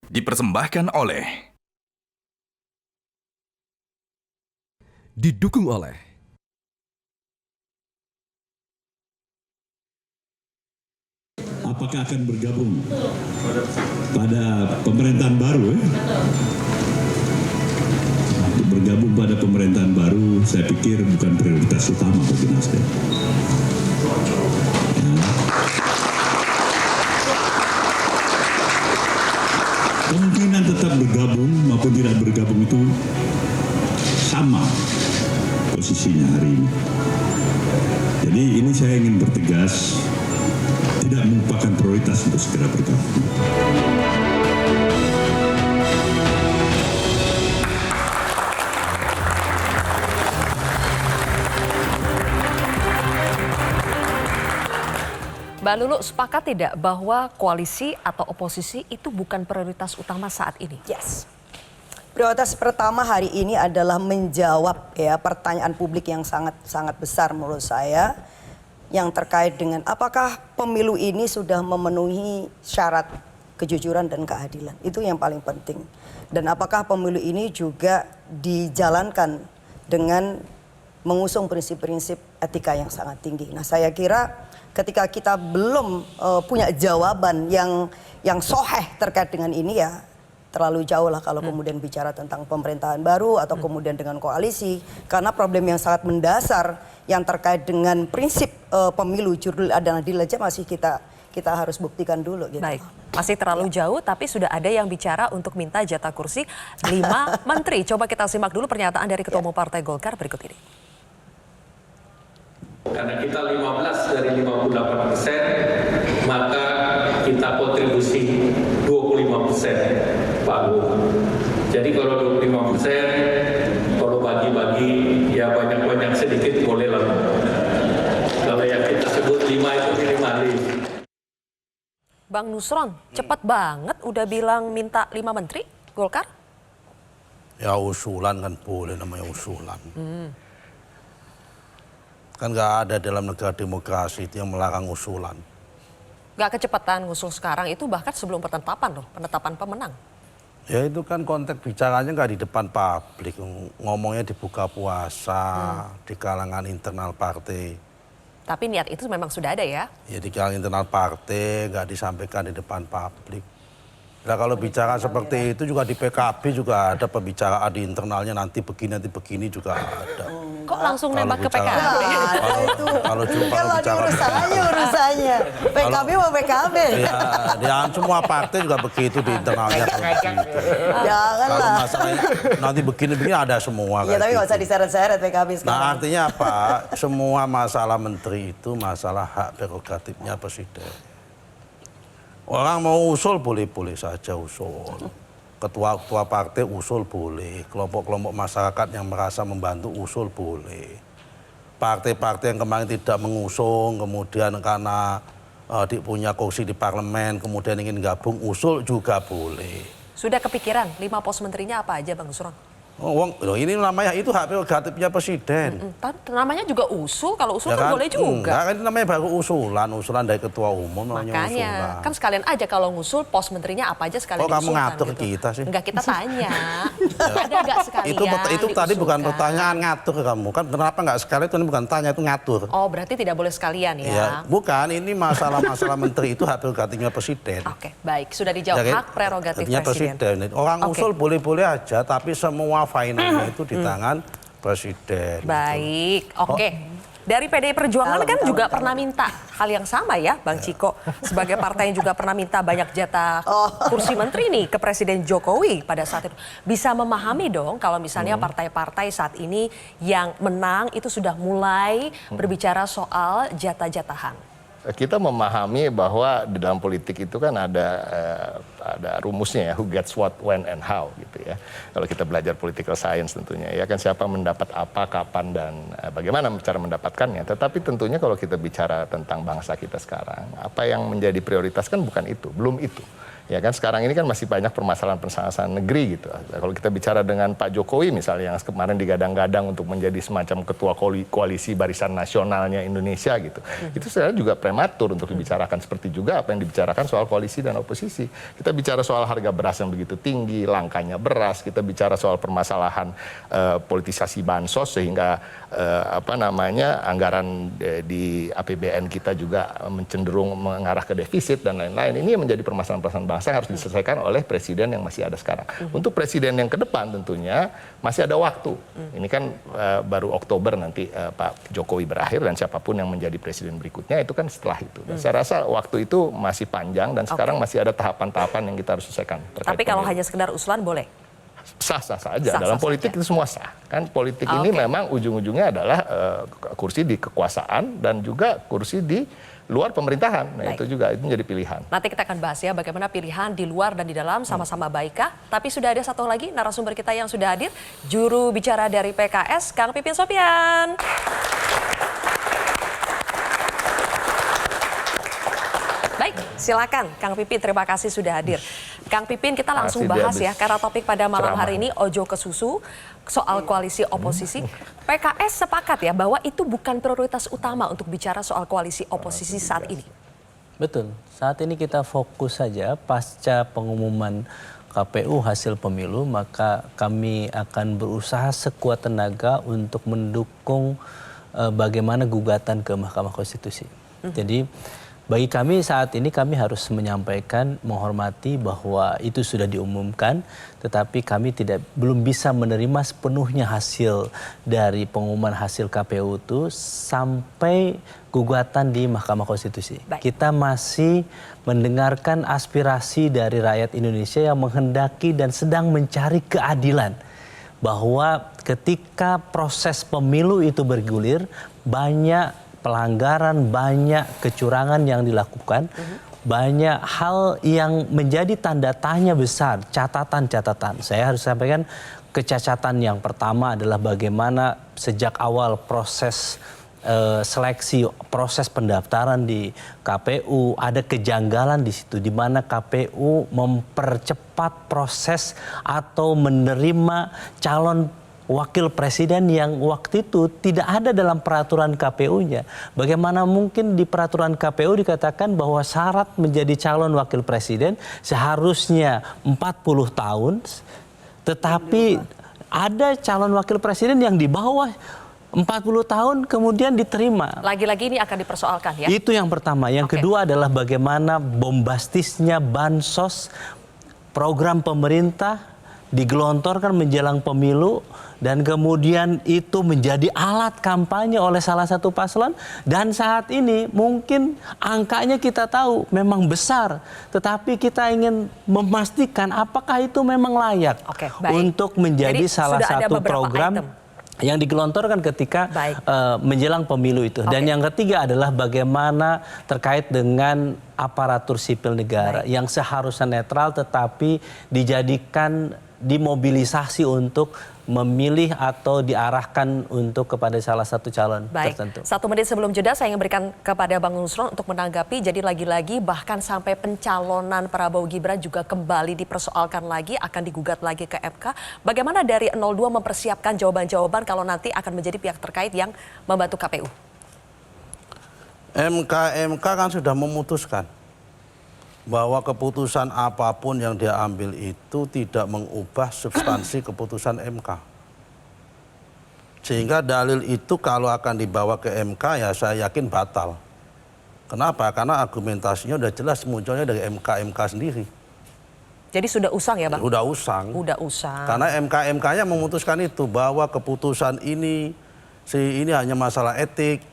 Dipersembahkan oleh Didukung oleh apakah akan bergabung pada pemerintahan baru? Bergabung pada pemerintahan baru, saya pikir bukan prioritas utama bagi Nasdem. Kemungkinan tetap bergabung maupun tidak bergabung itu sama posisinya hari ini. Jadi ini saya ingin bertegas, tidak merupakan prioritas untuk segera bergabung. Mbak Lulu, sepakat tidak bahwa koalisi atau oposisi itu bukan prioritas utama saat ini? Yes. Prioritas pertama hari ini adalah menjawab ya pertanyaan publik yang sangat besar menurut saya, yang terkait dengan apakah pemilu ini sudah memenuhi syarat kejujuran dan keadilan. Itu yang paling penting. Dan apakah pemilu ini juga dijalankan dengan mengusung prinsip-prinsip etika yang sangat tinggi. Nah, saya kira ketika kita belum punya jawaban yang soheh terkait dengan ini, ya terlalu jauh lah kalau kemudian bicara tentang pemerintahan baru atau kemudian dengan koalisi, karena problem yang sangat mendasar yang terkait dengan prinsip pemilu jurdil dan adil aja masih kita harus buktikan dulu gitu. Baik, masih terlalu jauh, tapi sudah ada yang bicara untuk minta jatah kursi 5 menteri. Coba kita simak dulu pernyataan dari Ketua Umum Partai Golkar berikut ini. Karena kita 15 dari 58%, maka kita kontribusi 25%, Pak Agung. Jadi kalau 25%, kalau bagi-bagi ya banyak-banyak sedikit boleh lah. Kalau yang kita sebut 5 itu minimalis. Bang Nusron, cepat banget udah bilang minta 5 menteri Golkar? Ya usulan kan boleh, namanya usulan. Kan nggak ada dalam negara demokrasi itu yang melarang usulan. Nggak kecepatan ngusul sekarang, itu bahkan sebelum penetapan loh, penetapan pemenang. Ya itu kan konteks bicaranya nggak di depan publik, ngomongnya di buka puasa, di kalangan internal partai. Tapi niat itu memang sudah ada ya? Ya di kalangan internal partai, nggak disampaikan di depan publik. Nah kalau bicara seperti itu juga di PKB juga ada pembicaraan di internalnya, nanti begini juga ada. Kok langsung nembak ke PKB? Kalau bicara urusannya PKB mau PKB. Ya semua partai juga begitu di internalnya. Janganlah. Kalau masalahnya nanti begini ada semua. Iya tapi nggak usah diseret-seret PKB sekarang. Nah artinya apa? Semua masalah menteri itu masalah hak prerogatifnya presiden. Orang mau usul boleh-boleh saja usul. Ketua-ketua partai usul boleh, kelompok-kelompok masyarakat yang merasa membantu usul boleh. Partai-partai yang kemarin tidak mengusung, kemudian karena punya kursi di parlemen, kemudian ingin gabung, usul juga boleh. Sudah kepikiran 5 pos menterinya apa aja Bang Nusron? Oh, ini namanya itu hak prerogatifnya presiden. Namanya juga usul, kalau usul Ya kan boleh juga. Enggak, kan itu namanya baru usulan dari ketua umum namanya makanya, usulan. kan sekalian aja kalau ngusul pos menterinya apa aja sekalian diusulkan. Kok kamu ngatur gitu. kita sih? Enggak, kita tanya. Ada enggak sekalian Itu tadi bukan pertanyaan ngatur kamu. Kan kenapa enggak sekalian, itu bukan tanya, itu ngatur. Oh, berarti tidak boleh sekalian ya? Ya bukan, ini masalah-masalah menteri itu hak prerogatifnya presiden. Oke, baik. Sudah dijawab, ya, hak prerogatif presiden. Orang usul boleh-boleh aja, tapi semua finalnya itu di tangan presiden. Baik, oke. Dari PDI Perjuangan kan juga pernah minta hal yang sama ya, Bang Ciko. Sebagai partai yang juga pernah minta banyak jatah kursi menteri nih ke Presiden Jokowi pada saat itu. Bisa memahami dong kalau misalnya partai-partai saat ini yang menang itu sudah mulai berbicara soal jatah-jatahan. Kita memahami bahwa di dalam politik itu kan ada rumusnya ya, who gets what, when, and how gitu ya. Kalau kita belajar political science tentunya ya kan, siapa mendapat apa, kapan, dan bagaimana cara mendapatkannya. Tetapi tentunya kalau kita bicara tentang bangsa kita sekarang, apa yang menjadi prioritas kan bukan itu, belum itu. Ya kan sekarang ini kan masih banyak permasalahan negeri gitu. Kalau kita bicara dengan Pak Jokowi misalnya yang kemarin digadang-gadang untuk menjadi semacam ketua koalisi Barisan Nasionalnya Indonesia gitu. Itu sebenarnya juga prematur untuk dibicarakan seperti juga apa yang dibicarakan soal koalisi dan oposisi. Kita bicara soal harga beras yang begitu tinggi, langkanya beras, kita bicara soal permasalahan politisasi bansos sehingga anggaran di APBN kita juga cenderung mengarah ke defisit dan lain-lain. Ini menjadi permasalahan bangsa yang harus diselesaikan oleh presiden yang masih ada sekarang. Untuk presiden yang ke depan tentunya masih ada waktu. Ini kan baru Oktober nanti Pak Jokowi berakhir dan siapapun yang menjadi presiden berikutnya itu kan setelah itu. Dan saya rasa waktu itu masih panjang dan sekarang masih ada tahapan-tahapan yang kita harus selesaikan. Tapi kalau hanya sekedar usulan boleh? Sah-sah saja. Dalam politik itu semua sah. Kan politik ini memang ujung-ujungnya adalah kursi di kekuasaan dan juga kursi di luar pemerintahan. Nah itu juga itu menjadi pilihan. Nanti kita akan bahas ya bagaimana pilihan di luar dan di dalam sama-sama baikkah. Tapi sudah ada satu lagi narasumber kita yang sudah hadir, juru bicara dari PKS, Kang Pipin Sopian. Baik, silakan Kang Pipin, terima kasih sudah hadir. Kang Pipin, kita langsung bahas ya, karena topik pada malam hari ini ojo ke susu, soal koalisi oposisi. PKS sepakat ya bahwa itu bukan prioritas utama untuk bicara soal koalisi oposisi saat ini. Betul, saat ini kita fokus saja pasca pengumuman KPU hasil pemilu, maka kami akan berusaha sekuat tenaga untuk mendukung bagaimana gugatan ke Mahkamah Konstitusi. Jadi bagi kami saat ini kami harus menyampaikan, menghormati bahwa itu sudah diumumkan, tetapi kami belum bisa menerima sepenuhnya hasil dari pengumuman hasil KPU itu sampai gugatan di Mahkamah Konstitusi. Baik. Kita masih mendengarkan aspirasi dari rakyat Indonesia yang menghendaki dan sedang mencari keadilan. Bahwa ketika proses pemilu itu bergulir, banyak pelanggaran, banyak kecurangan yang dilakukan, banyak hal yang menjadi tanda tanya besar, catatan-catatan. Saya harus sampaikan kecacatan yang pertama adalah bagaimana sejak awal proses seleksi, proses pendaftaran di KPU, ada kejanggalan di situ, di mana KPU mempercepat proses atau menerima calon wakil presiden yang waktu itu tidak ada dalam peraturan KPU-nya. Bagaimana mungkin di peraturan KPU dikatakan bahwa syarat menjadi calon wakil presiden seharusnya 40 tahun, tetapi ada calon wakil presiden yang di bawah 40 tahun kemudian diterima. Lagi-lagi ini akan dipersoalkan ya? Itu yang pertama. Yang kedua adalah bagaimana bombastisnya bansos, program pemerintah digelontorkan menjelang pemilu dan kemudian itu menjadi alat kampanye oleh salah satu paslon, dan saat ini mungkin angkanya kita tahu memang besar, tetapi kita ingin memastikan apakah itu memang layak untuk menjadi salah satu program yang digelontorkan ketika menjelang pemilu itu. Dan yang ketiga adalah bagaimana terkait dengan aparatur sipil negara yang seharusnya netral tetapi dijadikan, dimobilisasi untuk memilih atau diarahkan untuk kepada salah satu calon tertentu. 1 menit sebelum jeda saya ingin berikan kepada Bang Nusron untuk menanggapi. Jadi lagi-lagi bahkan sampai pencalonan Prabowo Gibran juga kembali dipersoalkan lagi, akan digugat lagi ke MK. Bagaimana dari 02 mempersiapkan jawaban-jawaban kalau nanti akan menjadi pihak terkait yang membantu KPU? MK kan sudah memutuskan bahwa keputusan apapun yang dia ambil itu tidak mengubah substansi keputusan MK. Sehingga dalil itu kalau akan dibawa ke MK ya saya yakin batal. Kenapa? Karena argumentasinya udah jelas munculnya dari MK sendiri. Jadi sudah usang ya Bang? Udah usang. Udah usang. Karena MK-nya memutuskan itu bahwa keputusan ini hanya masalah etik.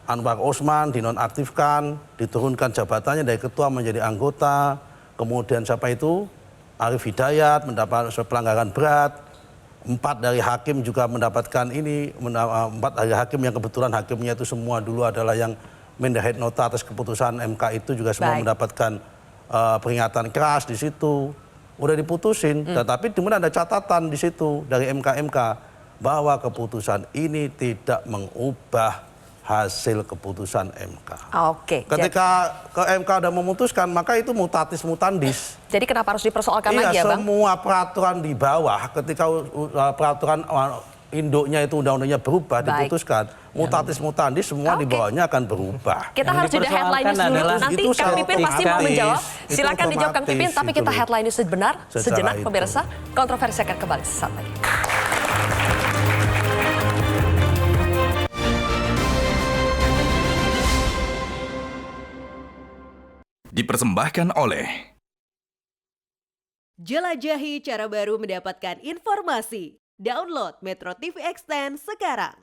Anwar Osman dinonaktifkan, diturunkan jabatannya dari ketua menjadi anggota. Kemudian siapa itu? Arif Hidayat mendapat pelanggaran berat. 4 dari hakim juga mendapatkan 4 dari hakim yang kebetulan hakimnya itu semua dulu adalah yang mendahet nota atas keputusan MK itu juga semua mendapatkan peringatan keras di situ. Udah diputusin, tetapi kemudian ada catatan di situ dari MK bahwa keputusan ini tidak mengubah hasil keputusan MK. Oke. Ketika ke MK udah memutuskan, maka itu mutatis mutandis. Jadi kenapa harus dipersoalkan Iya, lagi ya Bang? semua peraturan di bawah, ketika peraturan induknya itu undang-undangnya berubah, Baik. diputuskan, mutatis mutandis semua di bawahnya akan berubah. Kita Yang harus jeda dipersoalkan headline news dulu. adalah Nanti itu Kang Pipin pasti mau otomatis. menjawab. Itu Silakan dijawab Kang Pipin, otomatis tapi kita itu. headline news sebentar, Secara sejenak itu. pemirsa. Kontroversi akan kembali sesaat lagi. Dipersembahkan oleh Jelajahi cara baru mendapatkan informasi. Download Metro TV Extend sekarang.